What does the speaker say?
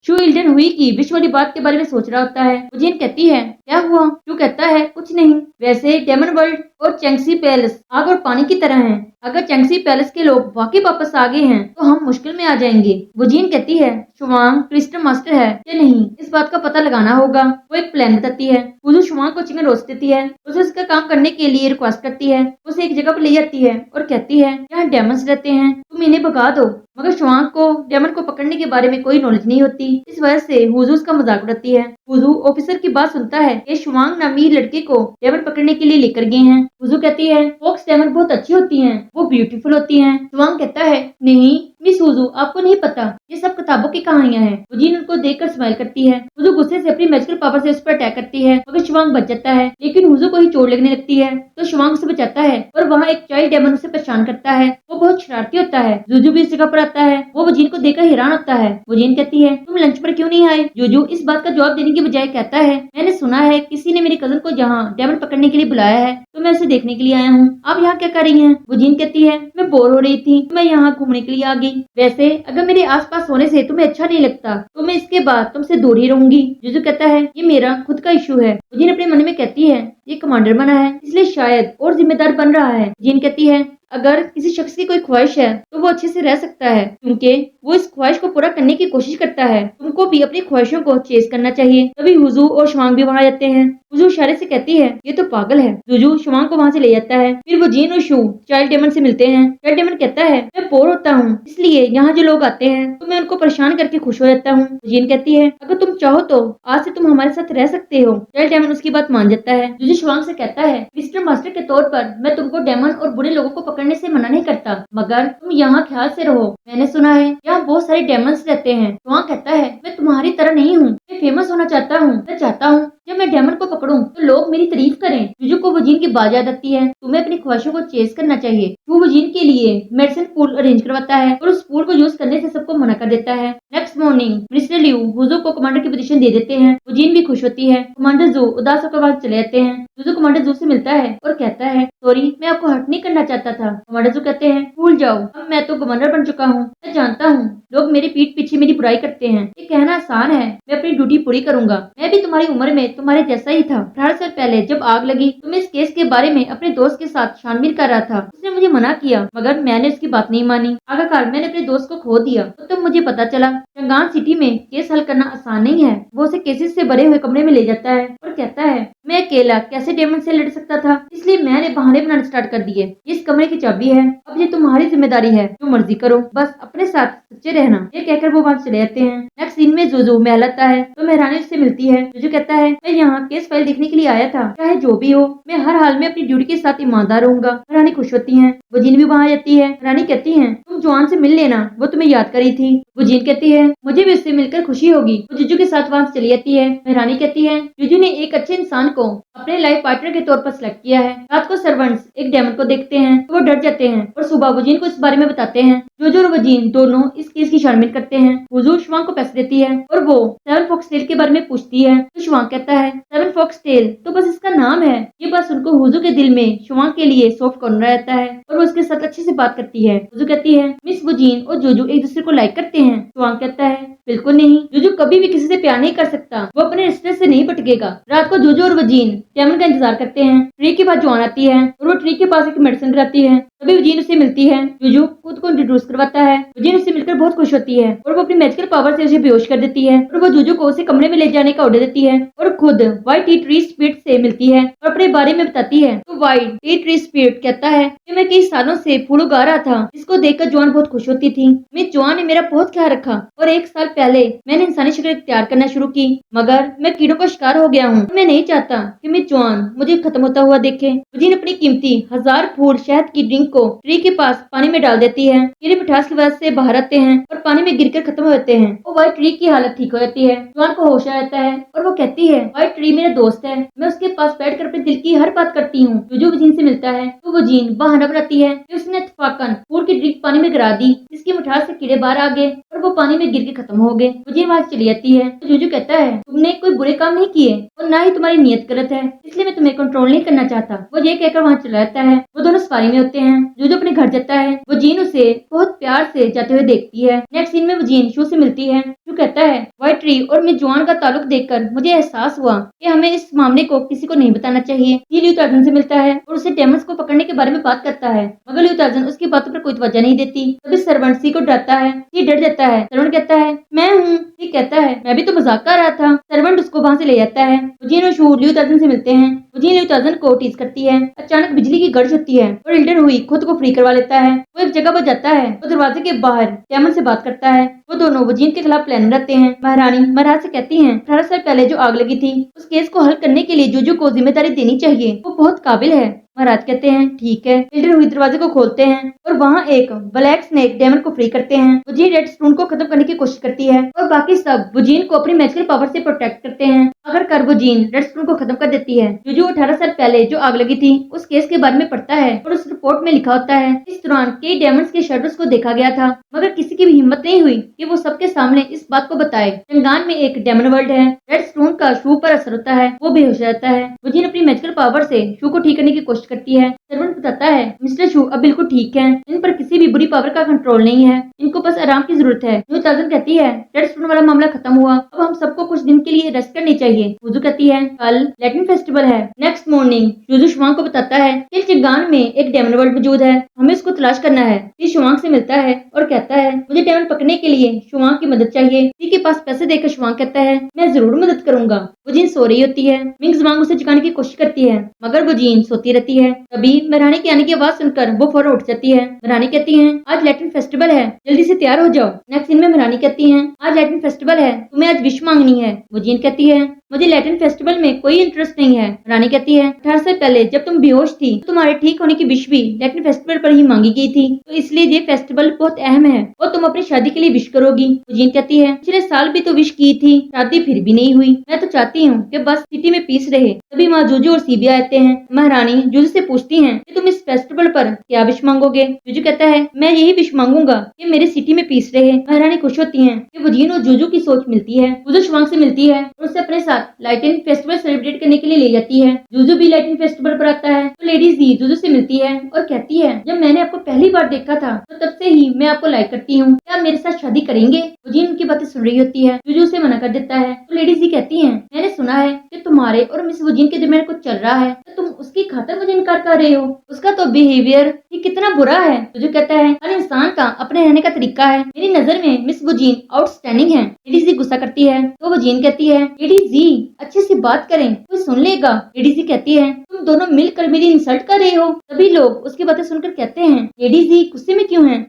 शू इल्डन हुई की विश वाली बात के बारे में सोच रहा होता है। वजीन कहती है क्या हुआ? शू कहता है कुछ नहीं। वैसे डेमन वर्ल्ड और चैंक्सी पैलेस आग और पानी की तरह हैं। अगर चैंक्सी पैलेस के लोग वाकई वापस आ गए हैं तो हम मुश्किल में आ जाएंगे। वजीन कहती है शुवांग क्रिस्टल मास्टर है या नहीं, इस बात का पता लगाना होगा। वो एक प्लान बताती है। वुजू शुवांग को चिकन रोस्ट देती है। उसे उसका काम करने के लिए रिक्वेस्ट करती है। उसे एक जगह पर ले जाती है और कहती है यहाँ डेमन्स रहते हैं, तुम इन्हें भगा दो। मगर शुवांग को डेमन को पकड़ने के बारे में कोई नॉलेज नहीं होती। इस वजह से हुजू उसका मजाक उड़ाती है। हुजू ऑफिसर की बात सुनता है कि शुवांग नामी लड़के को डेमन पकड़ने के लिए लेकर गए हैं। हुजू कहती है फॉक्स डेमन बहुत अच्छी होती हैं, वो ब्यूटीफुल होती हैं। शुवांग कहता है नहीं मिस हुजू, आपको नहीं पता, ये सब किताबों की कहानियां हैं। वजीन उनको देखकर स्माइल करती है। हुजू गुस्से से अपनी मैजिकल पावर से उस पर अटैक करती है मगर शुवांग बच जाता है। लेकिन हुजू को ही चोट लगने लगती है तो शुवांग उसे बचाता है और वहाँ एक चाइल्ड डेमन उसे परेशान करता है। वो बहुत शरारती होता है। जूजू भी इस जगह पर आता है। वो वजीन को देखकर हैरान होता है। वजीन कहती है तुम लंच पर क्यों नहीं आए? जूजू इस बात का जवाब देने की बजाय कहता है मैंने सुना है किसी ने मेरे कजन को यहाँ डेमन पकड़ने के लिए बुलाया है तो मैं उसे देखने के लिए आया हूँ। आप यहाँ क्या कर रही हैं? वजीन कहती है मैं बोर हो रही थी, मैं यहाँ घूमने के लिए आ गई। वैसे अगर मेरे आसपास होने से तुम्हें अच्छा नहीं लगता तो मैं इसके बाद तुमसे दूर ही रहूंगी। जूजू कहता है ये मेरा खुद का इशू है। वजीन अपने मन में कहती है ये कमांडर बना है इसलिए शायद और जिम्मेदार बन रहा है। जीन कहती है अगर किसी शख्स की कोई ख्वाहिश है तो वो अच्छे से रह सकता है क्योंकि वो इस ख्वाहिश को पूरा करने की कोशिश करता है। तुमको भी अपनी ख्वाहिशों को चेस करना चाहिए। तभी हुजू और शुवांग भी वहाँ जाते हैं। हुजू इशारे से कहती है ये तो पागल है। जुजू शुवांग को वहाँ से ले जाता है। फिर वो जीन और शू चाइल्ड डेमन से मिलते हैं। चाइल्ड डेमन कहता है मैं बोर होता हूँ इसलिए यहाँ जो लोग आते हैं तो मैं उनको परेशान करके खुश हो जाता हूँ। जीन कहती है अगर तुम चाहो तो आज से तुम हमारे साथ रह सकते हो। चाइल्ड डेमन उसकी बात मान जाता है। जुजू शुवांग से कहता है मिस्टर मास्टर के तौर पर मैं तुमको डेमन और बुरे लोगों को पकड़ने से मना नहीं करता मगर तुम यहाँ ख्याल से रहो। मैंने सुना है यहाँ बहुत सारे डेमन्स रहते हैं। शुवांग कहता है मैं तुम्हारी तरह नहीं हूँ, मैं फेमस होना चाहता हूँ। मैं चाहता हूँ जब मैं डेमन को पकड़ूं तो लोग मेरी तारीफ करें। जुजू को वजीन की बात याद आती है। तुम्हें अपनी ख्वाहिशों को चेस करना चाहिए। वो वजीन के लिए मेडिसिन पूल अरेंज करवाता है और उस पूल को यूज करने से सबको मना कर देता है। नेक्स्ट मॉर्निंग मिनिस्टर लियू हुजू को कमांडर की पोजीशन दे देते हैं। वजीन भी खुश होती है। कमांडर जू उदास होकर वहां चले जाते हैं। जुजू कमांडर जू से मिलता है और कहता है सॉरी मैं आपको हर्ट नहीं करना चाहता था। कमांडर जू कहते हैं भूल जाओ, अब मैं तो कमांडर बन चुका हूँ। मैं जानता हूँ लोग मेरी पीठ पीछे मेरी बुराई करते हैं, ये कहना आसान है। मैं अपनी ड्यूटी पूरी करूंगा। मैं भी तुम्हारी उम्र में तुम्हारे जैसा ही था। 18 साल पहले जब आग लगी तो मैं इस केस के बारे में अपने दोस्त के साथ छानबीन कर रहा था। उसने मुझे मना किया मगर मैंने उसकी बात नहीं मानी। आखिरकार मैंने अपने दोस्त को खो दिया तो तब मुझे पता चला चंगान सिटी में केस हल करना आसान नहीं है। वो उसे केसेस से भरे हुए कमरे में ले जाता है और कहता है मैं अकेला कैसे डेमन से लड़ सकता था, इसलिए मैंने बहाने बनाना स्टार्ट कर दिए। इस कमरे की चाबी है, अब ये तुम्हारी जिम्मेदारी है, जो मर्जी करो, बस अपने साथ सच्चे रहना। ये कहकर वो वहाँ चले जाते हैं। नेक्स्ट सीन में जोजो महल आता है तो मेहरानी उससे मिलती है। जोजो कहता है मैं यहाँ केस फाइल देखने के लिए आया था, चाहे जो भी हो मैं हर हाल में अपनी ड्यूटी के साथ ईमानदार रहूंगा। रानी खुश होती है। वजीन भी वहाँ जाती है। रानी कहती है तुम जॉन से मिल लेना, वो तुम्हें याद करी थी। वजीन कहती है मुझे भी उससे मिलकर खुशी होगी। वो जुजू के साथ वहाँ चली जाती है। मेहरानी कहती है जुजू ने एक अच्छे इंसान को अपने लाइफ पार्टनर के तौर पर सिलेक्ट किया है। रात को सर्वेंट्स एक डेमन को देखते हैं तो वो डर जाते हैं और सुबह वजीन को इस बारे में बताते हैं। जोजो और वजीन दोनों इस केस की छानबीन करते हैं। हुजूर शुवांग को पैसे देती है और वो 7 फॉक्स टेल के बारे में पूछती है तो शुवांग कहता है 7 फॉक्स टेल तो बस इसका नाम है। ये बात सुनकर हुजू के दिल में शुवांग के लिए सॉफ्ट कॉर्नर रहता है और वो उसके साथ अच्छे से बात करती है। हुजू कहती है मिस वजीन और जोजो एक दूसरे को लाइक करते हैं। शुवांग कहता है बिल्कुल नहीं, जोजो कभी भी किसी से प्यार नहीं कर सकता, वो अपने रिश्ते से नहीं भटकेगा। रात को जोजो और वजीन डेमन का इंतजार करते हैं। ट्री के पास जॉन आती है और वो ट्री के पास एक मेडिसिन कराती है। तभी वजीन उसे मिलती है। जोजो खुद को इंट्रोड्यूस करवाता है। वजीन उससे मिलकर बहुत खुश होती है और वो अपनी मैजिकल पावर से उसे बेहोश कर देती है और वो जोजो को उसे कमरे में ले जाने का ऑर्डर देती है और खुद व्हाइट टी ट्री स्पिरिट से मिलती है और अपने बारे में बताती है। तो व्हाइट टी ट्री स्पिरिट कहता है कि मैं कई सालों से फूल उगा रहा था, जिसको देखकर जॉन बहुत खुश होती थी। मिस जॉन ने मेरा बहुत ख्याल रखा और 1 साल पहले मैंने इंसानी शक्ल इख्तियार करना शुरू की, मगर मैं कीड़ों का शिकार हो गया हूँ। मैं नहीं चाहता कि मिस जॉन मुझे खत्म होता हुआ देखे। वजीन अपनी कीमती 1000 फूल शहद की ड्रिंक को ट्री के पास पानी में डाल देती है। कीड़े मिठास की वजह से बाहर आते हैं और पानी में गिरकर खत्म हो जाते हैं। वो व्हाइट ट्री की हालत ठीक हो जाती है। जॉन को होश आ जाता है और वो कहती है व्हाइट ट्री मेरा दोस्त है, मैं उसके पास बैठकर अपने दिल की हर बात करती हूँ। जोजो वजीन से मिलता है तो वजीन बहाना बनाती है कि उसने इत्तेफाकन फूल की ड्रिंक पानी में गिरा दी, जिसकी मिठास से कीड़े बाहर आ गए और वो पानी में गिर के खत्म हो गए। वजीन वहां चली जाती है तो जोजो कहता है तुमने कोई बुरे काम नहीं किए और ना ही तुम्हारी नीयत गलत है, इसलिए मैं तुम्हें कंट्रोल नहीं करना चाहता। वो ये कहकर वहाँ चला जाता है। वो दोनों सफारी में होते हैं। जो अपने घर जाता है वो जीन उसे बहुत प्यार से जाते हुए देखती है। नेक्स्ट सीन में वो जीन शू से मिलती है। शू कहता है व्हाइट ट्री और मिस जॉन का ताल्लुक देखकर मुझे एहसास हुआ कि हमें इस मामले को किसी को नहीं बताना चाहिए। ये ल्यू ताजन से मिलता है और उसे डेमंस को पकड़ने के बारे में बात करता है, मगर ल्यू ताजन उसकी बातों पर कोई तवज्जो नहीं देती। तभी सर्वेंट सी को डरता है। ये डर जाता है। सर्वेंट कहता है मैं हूँ। ये कहता है मैं भी तो मजाक कर रहा था। सर्वेंट उसको वहाँ से ले जाता है। जीन और शू ल्यू ताजन से मिलते हैं। जीन ल्यू ताजन को टीज करती है। अचानक बिजली की गर्ज होती है और इल्डर हुई खुद को फ्री करवा लेता है। वो एक जगह पर जाता है। वो दरवाजे के बाहर डेमन से बात करता है। वो दोनों वजीन के खिलाफ प्लान रखते हैं। महारानी महाराज से कहती हैं 18 साल पहले जो आग लगी थी उस केस को हल करने के लिए जोजो को जिम्मेदारी देनी चाहिए, वो बहुत काबिल है। महाराज कहते हैं ठीक है। इल्डर हुई दरवाजे को खोलते हैं और वहाँ एक ब्लैक स्नेक डेमन को फ्री करते हैं। वजीन रेड स्टोन को खत्म करने की कोशिश करती है और बाकी सब वजीन को अपनी मैजिकल पावर से प्रोटेक्ट करते हैं। अगर कर वजीन रेड स्टोन को खत्म कर देती है। जोजो 18 साल पहले जो आग लगी थी उस केस के बारे में पढ़ता है और उस रिपोर्ट में लिखा होता है इस दौरान कई डेमंस के शेडोज को देखा गया था, मगर किसी की भी हिम्मत नहीं हुई कि वो सबके सामने इस बात को बताए। चंगान में एक डेमन वर्ल्ड है। रेड स्टोन का शू पर असर होता है, वो बेहोश रहता है। वजीन अपनी मैजिकल पावर से शू को ठीक करने की कोशिश करती है। सर्वेंट बताता है मिस्टर शू अब बिल्कुल ठीक है, इन पर किसी भी बुरी पावर का कंट्रोल नहीं है, इनको बस आराम की जरूरत है। न्यू ताजन कहती है रेड स्टोन वाला मामला खत्म हुआ, अब हम सबको कुछ दिन के लिए रेस्ट करनी चाहिए। वुजू कहती है कल लैटिन फेस्टिवल है। नेक्स्ट मॉर्निंग यूजू शुवांग को बताता है कि चिंगान में एक डेमन वर्ल्ड मौजूद है, हमें उसको तलाश करना है। सी शुवांग से मिलता है और कहता है मुझे डेमन पकड़ने के लिए शुवांग की मदद चाहिए। सी के पास पैसे देकर शुवांग कहता है मैं जरूर मदद करूंगा। वो जीन सो रही होती है। मिंग जवांग उसे जगाने की कोशिश करती है, मगर वो जीन सोती रहती है। तभी महारानी के आने की आवाज सुनकर वो फौरन उठ जाती है। महारानी कहती है आज लैटिन फेस्टिवल है, जल्दी से तैयार हो जाओ। नेक्स्ट सीन में महारानी कहती है आज लैटिन फेस्टिवल है, तुम्हें आज विश मांगनी है। वो जीन कहती है मुझे लैटिन फेस्टिवल में कोई इंटरेस्ट नहीं है। रानी कहती है 18 साल पहले जब तुम बेहोश थी तो तुम्हारे ठीक होने की विश भी लैटिन फेस्टिवल पर ही मांगी गई थी, तो इसलिए ये फेस्टिवल बहुत अहम है और तुम अपनी शादी के लिए विश करोगी। जीन कहती है पिछले साल भी तो विश की थी, शादी फिर भी नहीं हुई। मैं तो चाहती हूँ कि बस सिटी में पीस रहे। तभी वहाँ जूजू और सीबिया आते हैं। महारानी जूजू से पूछती है कि तुम इस फेस्टिवल पर क्या विश मांगोगे। जूजू कहता है मैं यही विश मांगूंगा कि मेरे सिटी में पीस रहे। महारानी खुश होती है कि वजीन और जूजू की सोच मिलती है। जूजू शुवांग से मिलती है और उससे अपने लाइटिन फेस्टिवल सेलिब्रेट करने के लिए ले जाती है। जूजू भी लाइटिन फेस्टिवल पर आता है तो लेडीज ही जूजू से मिलती है और कहती है जब मैंने आपको पहली बार देखा था तो तब से ही मैं आपको लाइक करती हूँ, क्या आप मेरे साथ शादी करेंगे। वजीन उनकी बातें सुन रही होती है। जूजू उसे मना कर देता है तो लेडीज ही कहती है मैंने सुना है कि तुम्हारे और मिस वजीन के दरमियान कुछ चल रहा है, तो तुम उसकी खातिर मुझे इनकार कर रहे हो। उसका तो बिहेवियर ही कितना बुरा है। जूजू कहता है हर इंसान का अपने रहने का तरीका है, मेरी नजर में मिस वजीन आउटस्टैंडिंग है। लेडीज गुस्सा करती है तो वजीन कहती है लेडीज जी अच्छे से बात करें, कोई सुन लेगा। लेडीज कहती है तुम दोनों मिलकर मेरी इंसल्ट कर रहे हो। सभी लोग उसकी बातें सुनकर कहते हैं लेडीज गुस्से में क्यों हैं।